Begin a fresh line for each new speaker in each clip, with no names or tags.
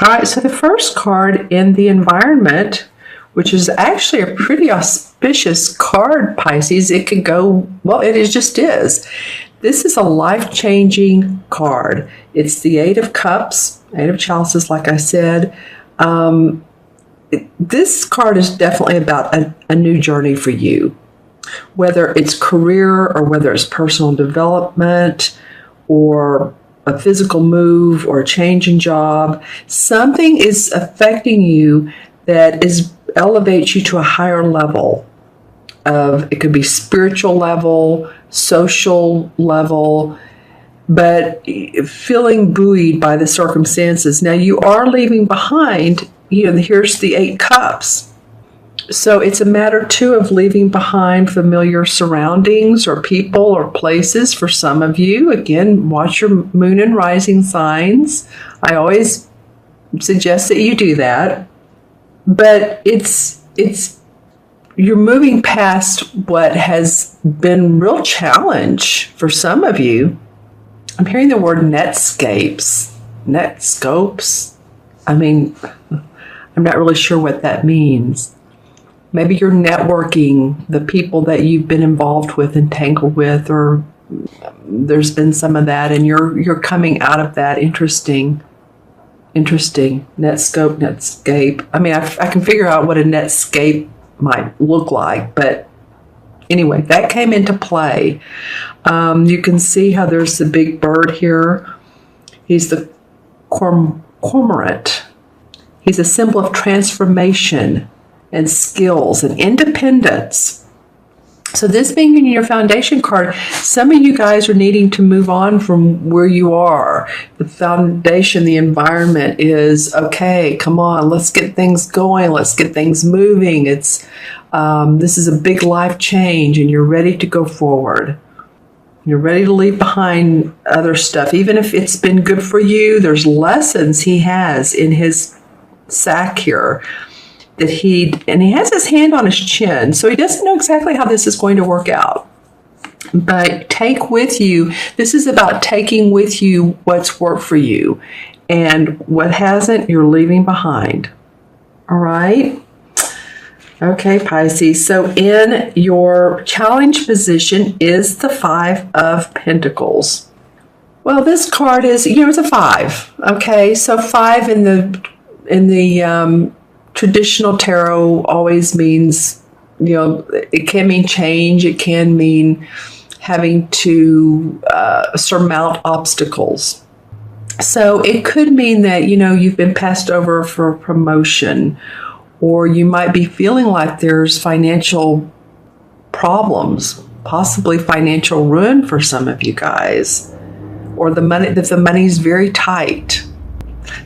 All right, so the first card in the environment, which is actually a pretty auspicious card, Pisces. It could go, well, it just is. This is a life-changing card. It's the Eight of Cups, Eight of Chalices, like I said. This card is definitely about a new journey for you, whether it's career or whether it's personal development or a physical move or a change in job. Something is affecting you that elevates you to a higher level of, it could be spiritual level, social level, but feeling buoyed by the circumstances. Now you are leaving behind, here's the Eight Cups. So it's a matter, too, of leaving behind familiar surroundings or people or places for some of you. Again, watch your moon and rising signs. I always suggest that you do that. But you're moving past what has been real challenge for some of you. I'm hearing the word netscapes. I mean, I'm not really sure what that means. Maybe you're networking the people that you've been involved with, entangled with, or there's been some of that, and you're coming out of that. Interesting. Netscape. I mean, I can figure out what a netscape might look like, but anyway, that came into play. You can see how there's the big bird here. He's the cormorant. He's a symbol of transformation and skills and independence. So this being in your foundation card, some of you guys are needing to move on from where you are. The foundation, the environment is, okay, come on, let's get things going. Let's get things moving. This is a big life change and you're ready to go forward. You're ready to leave behind other stuff. Even if it's been good for you, there's lessons he has in his sack here. And he has his hand on his chin, so he doesn't know exactly how this is going to work out. But take with you, this is about taking with you what's worked for you, and what hasn't, you're leaving behind. All right? Okay, Pisces. So in your challenge position is the Five of Pentacles. Well, this card is, it's a 5. Okay, so 5 in the traditional tarot always means, it can mean change. It can mean having to surmount obstacles. So it could mean that, you've been passed over for a promotion, or you might be feeling like there's financial problems, possibly financial ruin for some of you guys, or the money's very tight.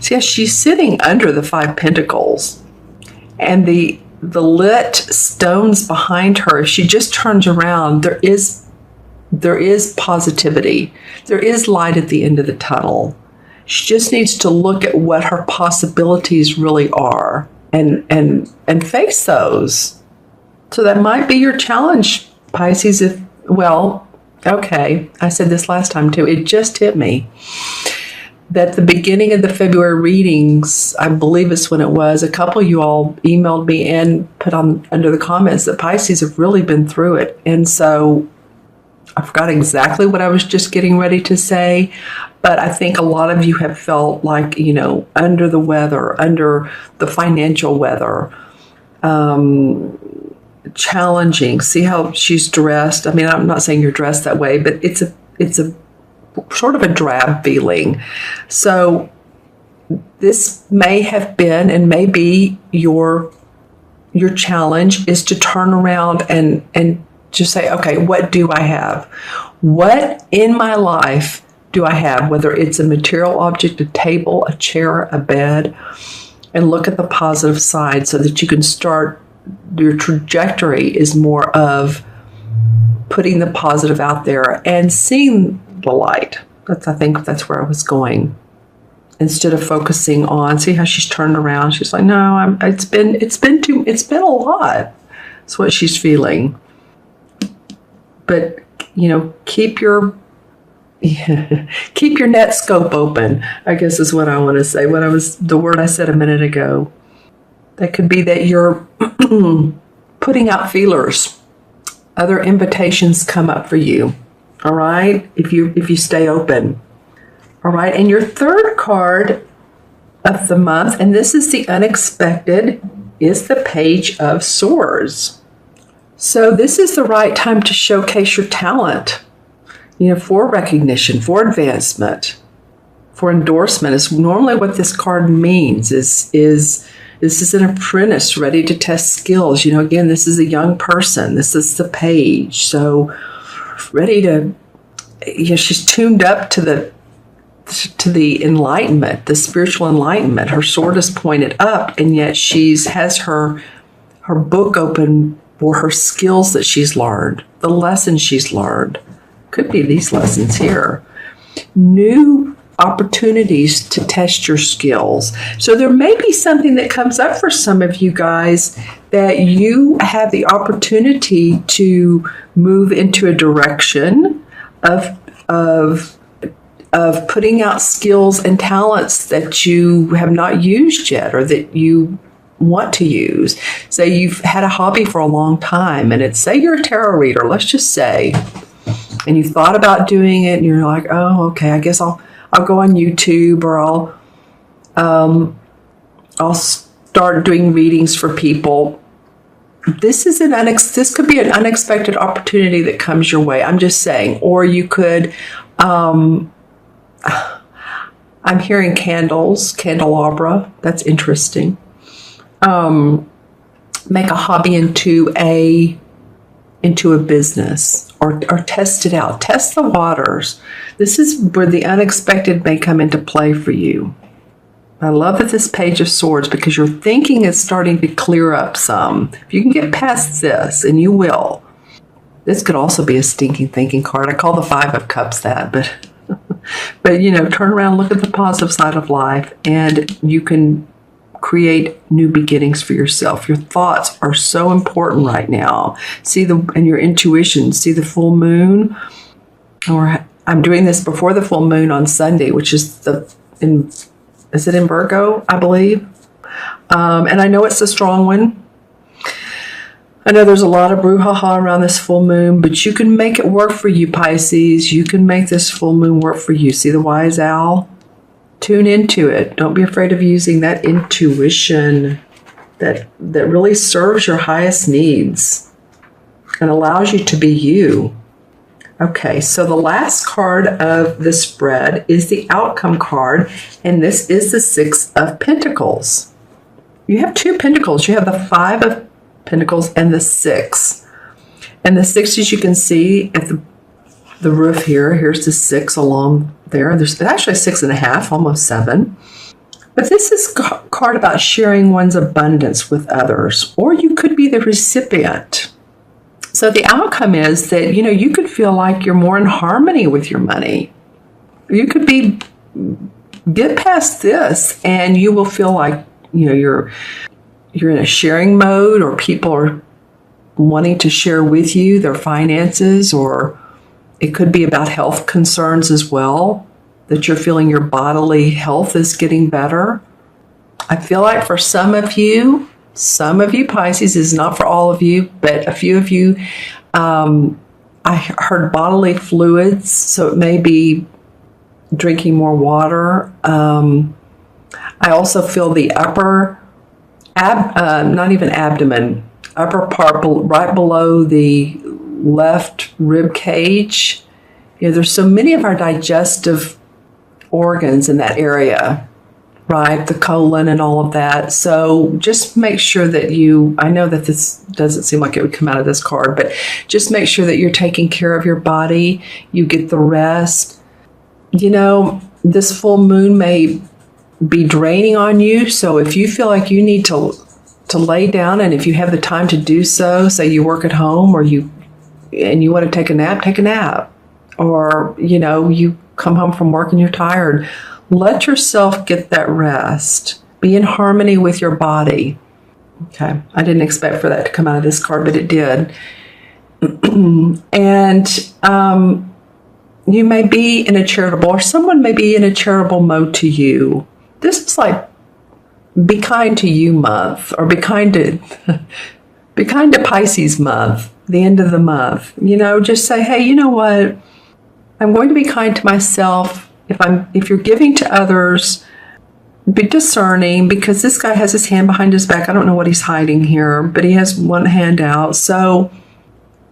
So yes, she's sitting under the 5 Pentacles. And the lit stones behind her, if she just turns around, there is positivity. There is light at the end of the tunnel. She just needs to look at what her possibilities really are and face those. So that might be your challenge, Pisces. Okay, I said this last time too. It just hit me that the beginning of the February readings, I believe it's when it was, a couple of you all emailed me and put on under the comments that Pisces have really been through it. And so I forgot exactly what I was just getting ready to say, but I think a lot of you have felt like, under the weather, under the financial weather, challenging. See how she's dressed? I mean, I'm not saying you're dressed that way, but it's a sort of a drab feeling. So this may have been and may be your challenge is to turn around and just say, okay, what do I have? What in my life do I have? Whether it's a material object, a table, a chair, a bed, and look at the positive side so that you can start, your trajectory is more of putting the positive out there and seeing the light. I think that's where I was going. Instead of focusing on, see how she's turned around. She's like, no, it's been a lot. That's what she's feeling. But keep your Keep your net scope open, I guess is what I want to say. The word I said a minute ago. That could be that you're putting out feelers. Other invitations come up for you. All right? If you stay open. All right? And your third card of the month, and this is the unexpected, is the Page of Swords. So this is the right time to showcase your talent, for recognition, for advancement, for endorsement is normally what this card means is this is an apprentice ready to test skills. Again, this is a young person. This is the Page. So ready to, she's tuned up to the enlightenment, the spiritual enlightenment. Her sword is pointed up, and yet has her book open for her skills that she's learned, the lessons she's learned. Could be these lessons here. New opportunities to test your skills. So there may be something that comes up for some of you guys that you have the opportunity to move into a direction of putting out skills and talents that you have not used yet or that you want to use. Say you've had a hobby for a long time, and say you're a tarot reader, let's just say, and you thought about doing it, and you're like, oh, okay, I guess I'll go on YouTube, or I'll start doing readings for people. This could be an unexpected opportunity that comes your way. I'm just saying. Or you could, I'm hearing candelabra. That's interesting. Make a hobby into a business, or test it out. Test the waters. This is where the unexpected may come into play for you. I love that this Page of Swords, because your thinking is starting to clear up some. If you can get past this, and you will. This could also be a stinking thinking card. I call the Five of Cups that, but turn around, look at the positive side of life, and you can create new beginnings for yourself. Your thoughts are so important right now. And your intuition. See the full moon, or I'm doing this before the full moon on Sunday, which is is it in Virgo, I believe? And I know it's a strong one. I know there's a lot of brouhaha around this full moon, but you can make it work for you, Pisces. You can make this full moon work for you. See the wise owl? Tune into it. Don't be afraid of using that intuition that really serves your highest needs and allows you to be you. Okay, so the last card of the spread is the outcome card, and this is the Six of Pentacles. You have two pentacles. You have the Five of Pentacles and the Six. And the Six, as you can see at the roof here, here's the Six along there. There's actually 6.5, almost 7. But this is a card about sharing one's abundance with others, or you could be the recipient. So the outcome is that, you could feel like you're more in harmony with your money. You could get past this, and you will feel like, you're in a sharing mode, or people are wanting to share with you their finances, or it could be about health concerns as well, that you're feeling your bodily health is getting better. I feel like for some of you, Pisces, is not for all of you, but a few of you, I heard bodily fluids, so it may be drinking more water. I also feel the upper, not even abdomen, upper part right below the left rib cage. There's so many of our digestive organs in that area, right? The colon and all of that. So just make sure that I know that this doesn't seem like it would come out of this card, but just make sure that you're taking care of your body. You get the rest. This full moon may be draining on you. So if you feel like you need to lay down, and if you have the time to do so, say you work at home, or you want to take a nap, take a nap. Or, you come home from work and you're tired. Let yourself get that rest. Be in harmony with your body. Okay. I didn't expect for that to come out of this card, but it did. And you may be in a charitable, or someone may be in a charitable mode to you. This is like be kind to you month, or be kind to Pisces month, the end of the month. Just say, hey, you know what? I'm going to be kind to myself. If you're giving to others, be discerning, because this guy has his hand behind his back. I don't know what he's hiding here, but he has one hand out. So,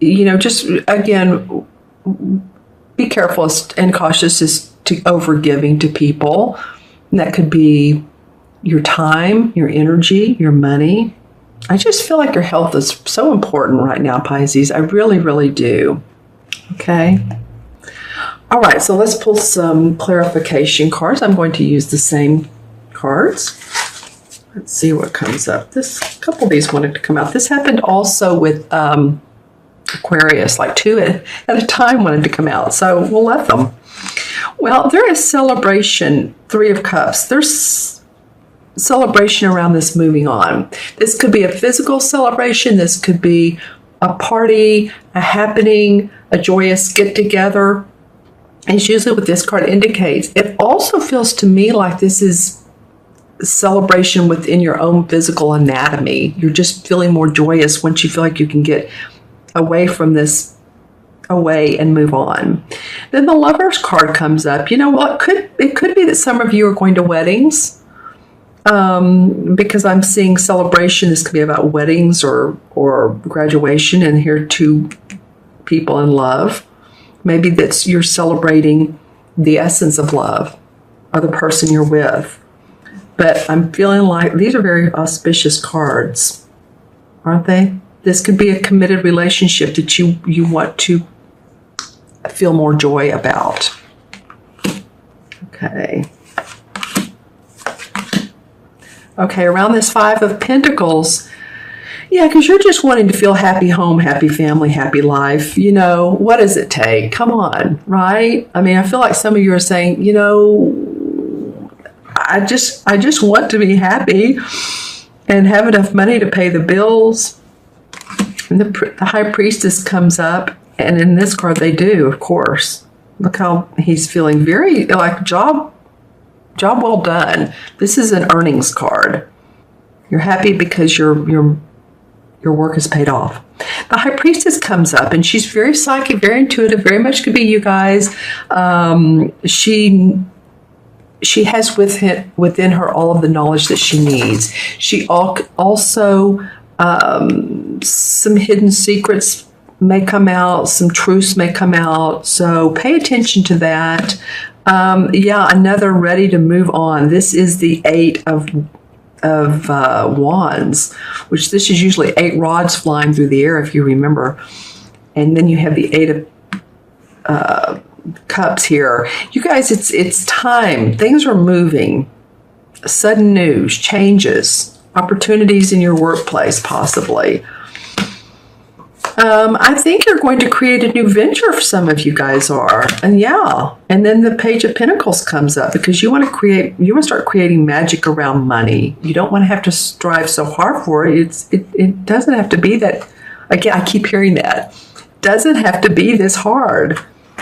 just again, be careful and cautious as to overgiving to people. And that could be your time, your energy, your money. I just feel like your health is so important right now, Pisces. I really, really do. Okay. All right, so let's pull some clarification cards. I'm going to use the same cards. Let's see what comes up. A couple of these wanted to come out. This happened also with Aquarius, like two at a time wanted to come out. So we'll let them. Well, there is celebration, Three of Cups. There's celebration around this moving on. This could be a physical celebration. This could be a party, a happening, a joyous get-together. It's usually what this card indicates. It also feels to me like this is a celebration within your own physical anatomy. You're just feeling more joyous once you feel like you can get away from this, away and move on. Then the Lover's card comes up. Well, it could be that some of you are going to weddings. Because I'm seeing celebration. This could be about weddings or graduation, and here two people in love. Maybe you're celebrating the essence of love or the person you're with. But I'm feeling like these are very auspicious cards, aren't they? This could be a committed relationship that you want to feel more joy about. Okay. Okay, around this Five of Pentacles, yeah, because you're just wanting to feel happy home, happy family, happy life. What does it take? Come on, right? I mean, I feel like some of you are saying, I just want to be happy and have enough money to pay the bills. And the High Priestess comes up, and in this card they do, of course. Look how he's feeling, very like job well done. This is an earnings card. You're happy because your work is paid off. The High Priestess comes up, and she's very psychic, very intuitive, very much could be you guys. She has within her all of the knowledge that she needs. She also some hidden secrets may come out, some truths may come out. So pay attention to that. Another ready to move on. This is the Eight of Wands, which this is usually 8 rods flying through the air, if you remember. And then you have the Eight of Cups here. You guys, it's time. Things are moving. Sudden news, changes, opportunities in your workplace, possibly. I think you're going to create a new venture for some of you guys are. And then the Page of Pentacles comes up, because you want to start creating magic around money. You don't want to have to strive so hard for it. It doesn't have to be that. Again, I keep hearing that. Doesn't have to be this hard.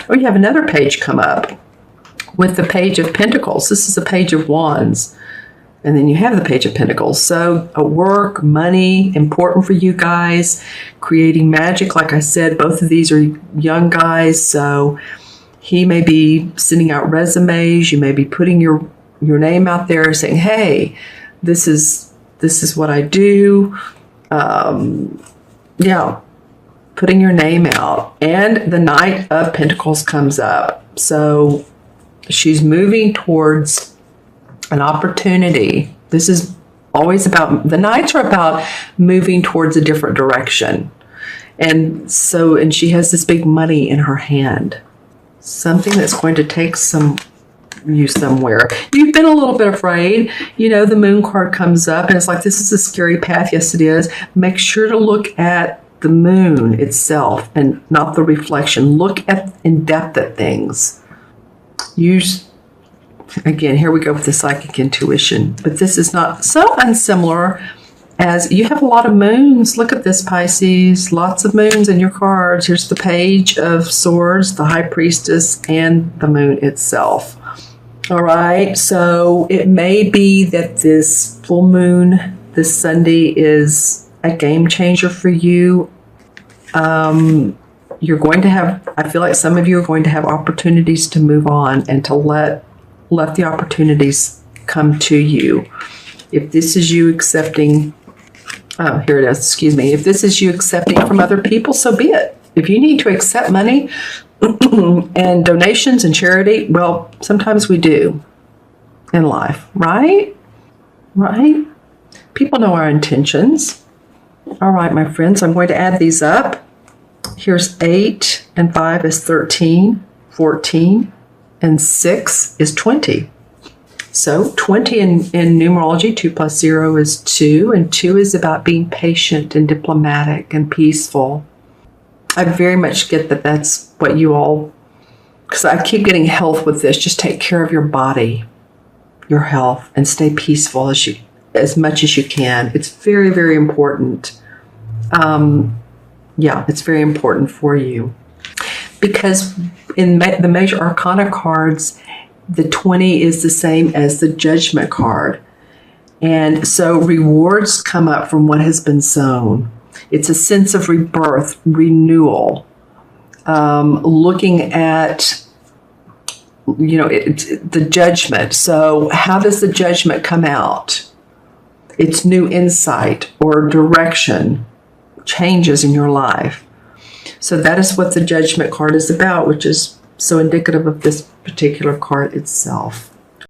Oh, you have another page come up with the Page of Pentacles. This is a Page of Wands. And then you have the Page of Pentacles. So work, money, important for you guys. Creating magic, like I said, both of these are young guys. So he may be sending out resumes. You may be putting your name out there saying, hey, this is what I do. Putting your name out. And the Knight of Pentacles comes up. So she's moving towards an opportunity. This is always about, the Knights are about moving towards a different direction. And she has this big money in her hand. Something that's going to take you somewhere. You've been a little bit afraid. The Moon card comes up, and it's like, this is a scary path. Yes, it is. Make sure to look at the moon itself and not the reflection. Look in depth at things. Again, here we go with the psychic intuition. But this is not so unsimilar as you have a lot of moons. Look at this, Pisces. Lots of moons in your cards. Here's the Page of Swords, the High Priestess, and the moon itself. All right, so it may be that this full moon this Sunday is a game changer for you. You're going to have, I feel like some of you are going to have opportunities to move on and to let the opportunities come to you. If this is you accepting, here it is, excuse me. If this is you accepting from other people, so be it. If you need to accept money and donations and charity, well, sometimes we do in life, right? Right? People know our intentions. All right, my friends, I'm going to add these up. Here's 8 and 5 is 13, 14, and 6 is 20. So 20 in numerology, 2 plus 0 is 2, and 2 is about being patient and diplomatic and peaceful. I very much get that that's what you all, because I keep getting health with this. Just take care of your body, your health, and stay peaceful as much as you can. It's very, very important. Yeah, it's very important for you. Because in the major arcana cards, the 20 is the same as the Judgment card. And so rewards come up from what has been sown. It's a sense of rebirth, renewal, looking at, the Judgment. So how does the Judgment come out? It's new insight or direction, changes in your life. So that is what the Judgment card is about, which is so indicative of this particular card itself.